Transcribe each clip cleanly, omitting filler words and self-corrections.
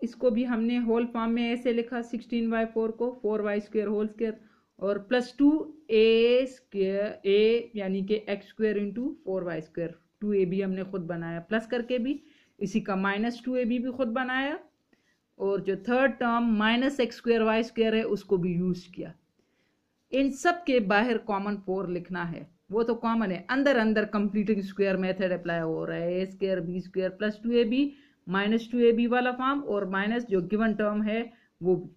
इसको भी हमने होल फॉर्म में ऐसे लिखा 16/4 को 4y² होल स्क्वायर और +2 a स्क्वायर a यानी कि x² इंटू 4y²। 2ab हमने खुद बनाया प्लस करके भी, इसी का -2ab भी खुद बनाया और जो थर्ड टर्म -x² y² है उसको भी यूज किया। इन सब के बाहर कॉमन 4 लिखना है, वो तो कॉमन है, अंदर अंदर कंप्लीटिंग स्क्वायर मेथड अप्लाई हो रहा है। a² b² +2ab -2ab वाला फॉर्म और माइनस जो गिवन टर्म है वो भी,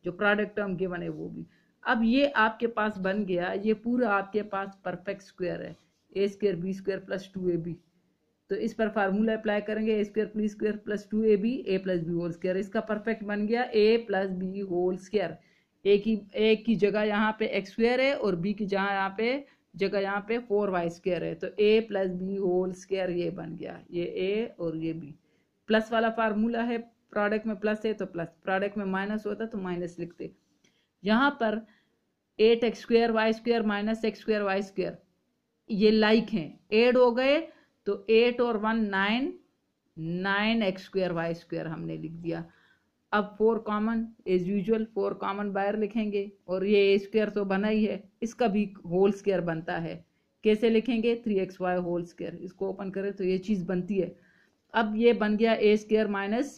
जो प्रोडक्ट टर्म गिवन है वो भी। अब ये आपके पास बन गया, ये पूरा आपके पास परफेक्ट स्क्वायर है a² b² +2ab। तो इस पर फार्मूला अप्लाई करेंगे a² b² +2ab a + b whole square. इसका परफेक्ट बन गया a + b whole square. A की जगह यहाँ पे x² है और b की जगह यहाँ पे 4y² है, तो a + b होल स्क्वायर ये बन गया, ये a और ये b। प्लस वाला फार्मूला है, प्रोडक्ट में प्लस है तो प्लस, प्रोडक्ट में माइनस होता तो माइनस लिखते। यहाँ पर 8x² y² -x² y² ये लाइक हैं, ऐड हो गए तो 8 और 1 9, 9x² y² हमने लिख दिया। अब 4 कॉमन एज यूजुअल, 4 कॉमन बाहर लिखेंगे और ये a² तो बना ही है, इसका भी होल स्क्वायर बनता है। कैसे लिखेंगे? 3xy होल स्क्वायर, इसको ओपन करें तो ये चीज़ बनती है। अब ये बन गया a² -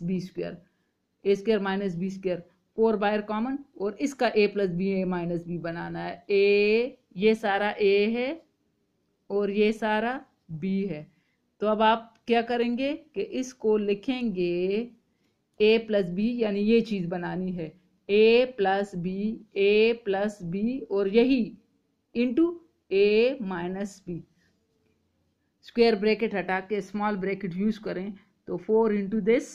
b², a² - b², 4 बाहर कॉमन और इसका a + b a - b बनाना है। a ये सारा a है और ये सारा b है, तो अब आप क्या करेंगे कि इसको लिखेंगे a + b, यानी ये चीज बनानी है a + b और यही into a - b। Square bracket हटा के स्मॉल ब्रैकेट यूज करें तो 4 इंटू दिस,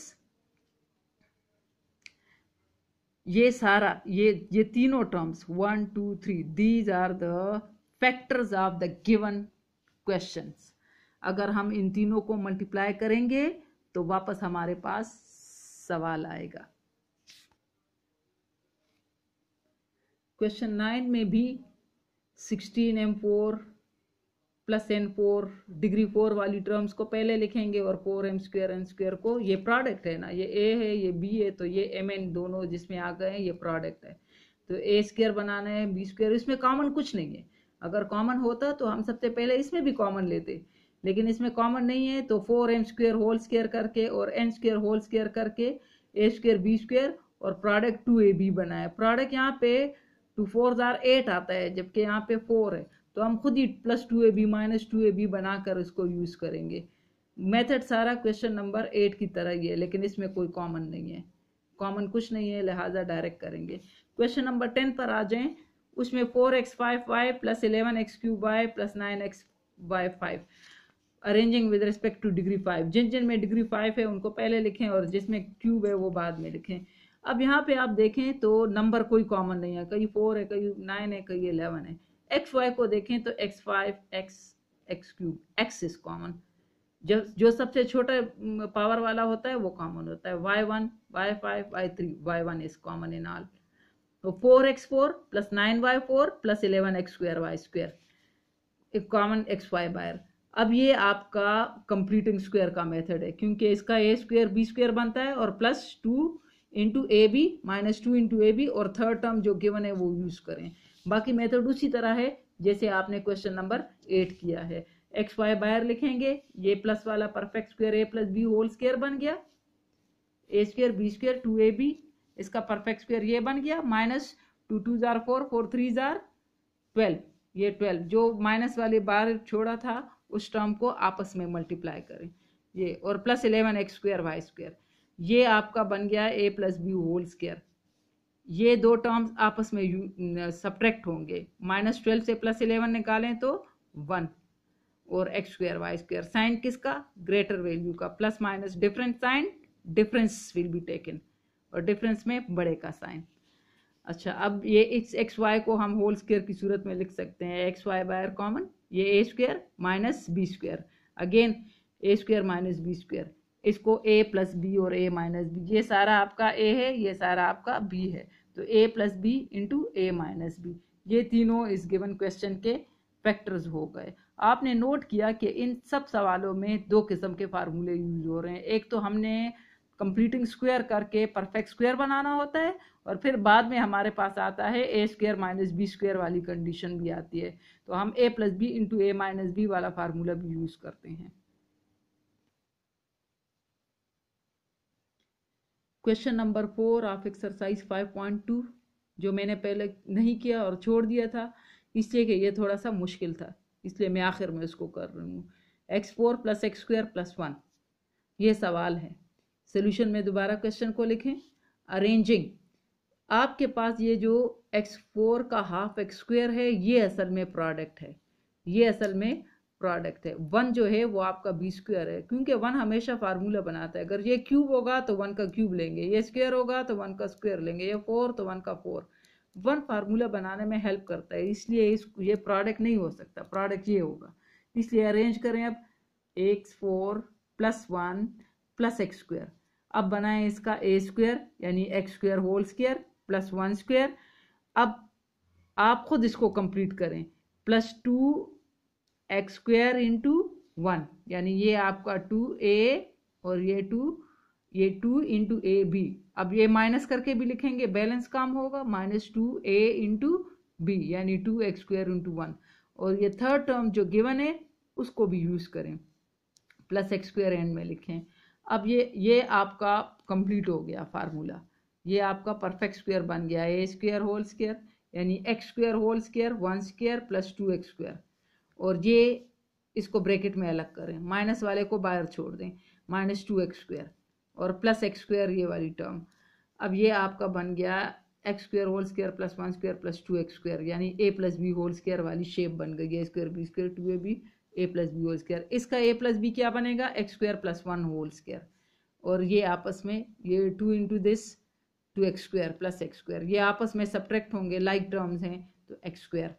ये सारा ये तीनों terms 1 2 3 these are the factors of the given questions. अगर हम इन तीनों को मल्टीप्लाई करेंगे तो वापस हमारे पास सवाल आएगा। क्वेश्चन 9 में भी 16m4 + n4 डिग्री 4 वाली टर्म्स को पहले लिखेंगे और 4m² n² को, ये प्रोडक्ट है ना, ये a है ये b है, तो ये mn दोनों जिसमें आ गए हैं ये प्रोडक्ट है। तो a² बनाना है b², इसमें कॉमन कुछ नहीं है। अगर कॉमन होता तो हम सबसे पहले इसमें भी कॉमन लेते, लेकिन इसमें कॉमन नहीं है तो 4m² होल स्क्वायर करके और n² होल स्क्वायर करके a² b² और प्रोडक्ट 2ab बनाए। प्रोडक्ट यहाँ पे 2 4 8 आता है जबकि यहाँ पे 4 है, तो हम खुद ही +2ab -2ab बनाकर इसको यूज करेंगे। मेथड सारा क्वेश्चन नंबर 8 की तरह ही है, लेकिन इसमें कोई कॉमन नहीं है, कॉमन कुछ नहीं है, लिहाजा डायरेक्ट करेंगे। क्वेश्चन नंबर 10 पर आ जाएं, उसमें 4x5y + 11x3y + 9xy5 arranging with respect two degree 5। जिन जिन में डिग्री 5 है उनको पहले लिखें और जिसमें क्यूब है वो बाद में लिखें। अब यहाँ पे आप देखें तो नंबर कोई कॉमन नहीं है, कहीं 4 है, कहीं 9 है, कहीं 11 है। xy को देखें तो x5 x3 x is common, जो सबसे छोटा पावर वाला होता है वो कॉमन होता है। y1 y5 y3 y1 is common in all. तो 4x4 + 9y4 + 11x² y² एक कॉमन xy बाहर। अब ये आपका कंप्लीटिंग स्क्वायर का मेथड है, क्योंकि इसका a² b² बनता है और +2 इंटू ab -2 इंटू ab और थर्ड टर्म जो गिवन है वो यूज करें। बाकी मेथड उसी तरह है जैसे आपने क्वेश्चन नंबर 8 किया है। xy बाहर लिखेंगे, ये प्लस वाला perfect square a + b whole square बन गया, a² b² 2ab, इसका परफेक्ट स्क्वायर ये बन गया, -2 2 4 4 3 12, ये 12 जो माइनस वाले बार छोड़ा था उस टर्म को आपस में मल्टीप्लाई करें ये, और +11x² y², ये आपका बन गया a + b होल स्क्वायर। ये दो टर्म्स आपस में सब्ट्रैक्ट होंगे, -12 से +11 निकालें तो 1 और x² y²। साइन किसका? ग्रेटर वैल्यू का, plus minus different sign, difference will be taken और डिफरेंस में बड़े का साइन। अच्छा, अब ये xy को हम होल स्क्वायर की सूरत में लिख सकते हैं, xy बाहर कॉमन, ये a² - b², again a² - b², इसको a + b और a - b, ये सारा आपका a है, ये सारा आपका b है, तो a + b into a - b, ये तीनों इस गिवन क्वेश्चन के फैक्टर्स हो गए। आपने नोट किया कि इन सब सवालों में दो किस्म के फार्मूले यूज हो रहे हैं। एक तो हमने कंप्लीटिंग स्क्वायर करके परफेक्ट स्क्वायर बनाना होता है, और फिर बाद में हमारे पास आता है ए स्क्वायर माइनस बी स्क्वायर वाली कंडीशन भी आती है, तो हम ए plus b into a minus B वाला फार्मूला भी यूज करते हैं। क्वेश्चन नंबर 4 ऑफ एक्सरसाइज 5.2 जो मैंने पहले नहीं किया और छोड़ दिया था इसलिए कि ये थोड़ा सा मुश्किल था, इसलिए मैं आखिर में इसको कर रही हूँ। x4 plus x square plus 1 ये सवाल है। सोल्यूशन में दोबारा क्वेश्चन को लिखें। अरेंजिंग, आपके पास ये जो x4 का हाफ एक्स स्क्वायर है ये असल में प्रोडक्ट है, ये असल में प्रोडक्ट है। 1 जो है वो आपका बी स्क्वायर है, क्योंकि 1 हमेशा फार्मूला बनाता है। अगर ये क्यूब होगा तो 1 का क्यूब लेंगे, ये स्क्वायर होगा तो 1 का स्क्वायर लेंगे, ये 4 तो 1 का 4। 1 फार्मूला बनाने में हेल्प करता है, इसलिए ये प्रोडक्ट नहीं हो सकता, प्रोडक्ट ये होगा। इसलिए अरेंज करें अब x4 plus 1 plus x square. अब बनाएं इसका ए स्क्वायर यानी x square whole square plus 1 square. अब आप खुद इसको कंप्लीट करें, प्लस 2 एक्स स्क्वायर इंटू 1 यानी ये आपका 2a और ये 2 इंटू ए बी। अब ये माइनस करके भी लिखेंगे, बैलेंस काम होगा, माइनस 2a इंटू बी यानी 2 एक्स स्क्वायर इंटू 1। और ये थर्ड टर्म जो गिवन है उसको भी यूज करें, प्लस एक्स स्क्वायर एंड में लिखें। अब ये आपका कंप्लीट हो गया फार्मूला, ये आपका परफेक्ट स्क्वायर बन गया, ए स्क्वायर होल स्क्वायर यानी x square whole square 1 square plus 2 x square. और ये इसको ब्रैकेट में अलग करें, माइनस वाले को बाहर छोड़ दें, माइनस 2 एक्स स्क्वायर और प्लस एक्स स्क्वायर ये वाली टर्म। अब ये आपका बन गया x square whole square plus 1 square plus 2 x square यानी a plus B whole square वाली शेप बन गई, a square B square 2ab a plus B whole square. इसका ए प्लस बी क्या बनेगा, x square plus 1 whole square. और ये आपस में ये 2 into this 2 x square plus x square, ये आपस में सब्ट्रैक्ट होंगे, लाइक टर्म्स हैं, तो एक्स स्क्वायर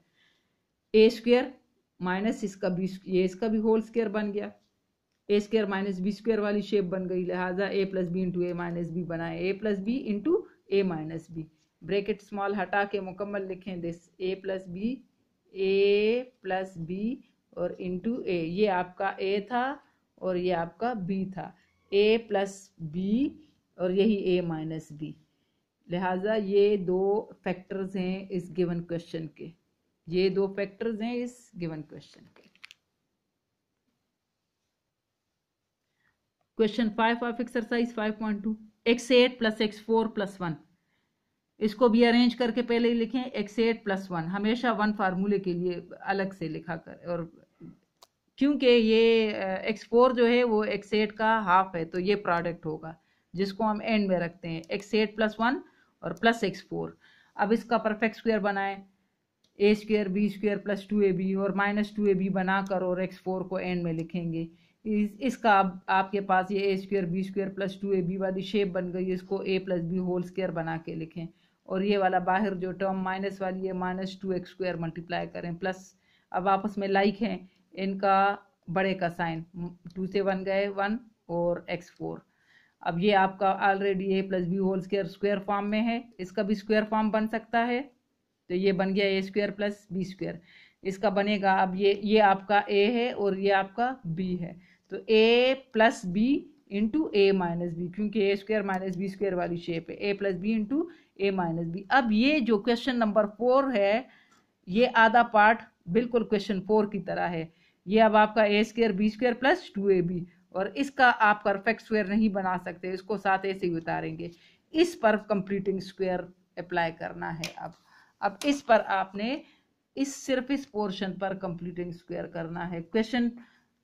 ए स्क्वायर माइनस इसका बी, ये इसका भी होल स्क्वायर बन गया, a square minus b square वाली शेप बन गई, लिहाजा ए plus b into a minus B बनाए, ए plus b into a minus B. Bracket small हटा के मुकम्मल लिखें, दिस ए प्लस बी और इंटू ए, ये आपका ए था और ये आपका बी था, ए प्लस बी और यही ए माइनस बी। लिहाजा ये दो फैक्टर्स हैं इस गिवन क्वेश्चन के, ये दो फैक्टर्स हैं इस गिवन क्वेश्चन के। Question 5 of exercise 5.2 x8 plus x4 plus 1, इसको भी अरेंज करके पहले ही लिखें, x8 प्लस 1 हमेशा 1 फार्मूले के लिए अलग से लिखा कर, और क्योंकि ये x4 जो है वो x8 का हाफ है तो ये प्रोडक्ट होगा जिसको हम एंड में रखते हैं, x8 प्लस 1 और प्लस x4। अब इसका परफेक्ट स्क्वायर बनाएं, A square B square plus 2ab और माइनस 2ab बनाकर और x4 को एंड में लिखेंगे। इसका आपके पास ये A square B square plus 2ab वाली शेप बन गई, इसको a plus B whole square बना के लिखें। और ये वाला बाहर जो टर्म माइनस वाली है माइनस 2x स्क्वायर मल्टीप्लाई करें प्लस, अब आपस में लाइक हैं, इनका बड़े का साइन 2 से 1 गए 1 और x4। अब ये आपका already a plus B whole square square form में है, इसका भी स्क्वायर फॉर्म बन सकता है, तो ये बन गया a square plus B square, इसका बनेगा। अब ये आपका a है और ये आपका b है, तो a plus b into a minus b, क्योंकि a square minus b square वाली शेप है, a plus b into a minus b. अब ये जो क्वेश्चन नंबर 4 है ये आधा पार्ट बिल्कुल क्वेश्चन 4 की तरह है, ये अब आपका A square B square plus 2ab, और इसका आप परफेक्ट स्क्वायर नहीं बना सकते, इसको साथ ऐसे ही उतारेंगे, इस पर कंप्लीटिंग स्क्वायर अप्लाई करना है। अब इस पर आपने सिर्फ इस पोर्शन पर कंप्लीटिंग स्क्वायर करना है। क्वेश्चन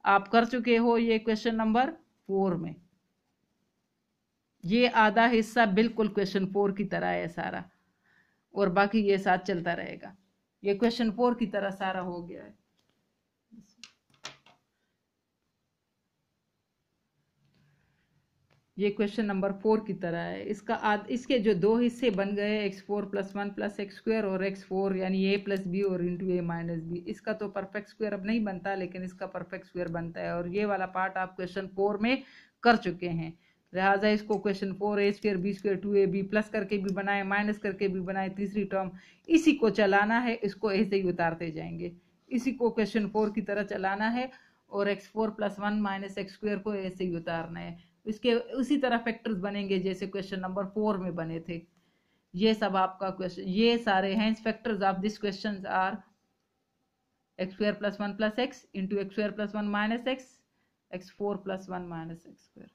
आप कर चुके हो ये क्वेश्चन नंबर 4 में, ये आधा हिस्सा बिल्कुल क्वेश्चन 4 की तरह है सारा, और बाकी ये साथ चलता रहेगा। ये क्वेश्चन 4 की तरह सारा हो गया है। ये क्वेश्चन नंबर 4 की तरह है, इसके जो दो हिस्से बन गए x4 plus 1 plus x square और x4 यानी a प्लस बी और इंटू ए माइनस बी, इसका तो परफेक्ट स्क्वायर अब नहीं बनता लेकिन इसका परफेक्ट स्क्वायर बनता है, और ये वाला पार्ट आप क्वेश्चन 4 में कर चुके हैं। लिहाजा इसको question 4 A square B square 2ab plus करके भी बनाए माइनस करके भी बनाए, तीसरी टर्म इसी को चलाना है, इसको ऐसे ही उतारते जाएंगे, इसी को क्वेश्चन 4 की तरह चलाना है, और x4 plus 1 minus x square को ऐसे ही उतारना है। इसके उसी तरह फैक्टर्स बनेंगे जैसे क्वेश्चन नंबर 4 में बने थे। ये सब आपका क्वेश्चन, ये सारे हैं factors of this question are x square plus 1 plus x into x square plus 1 minus x, x4 plus 1 minus x square।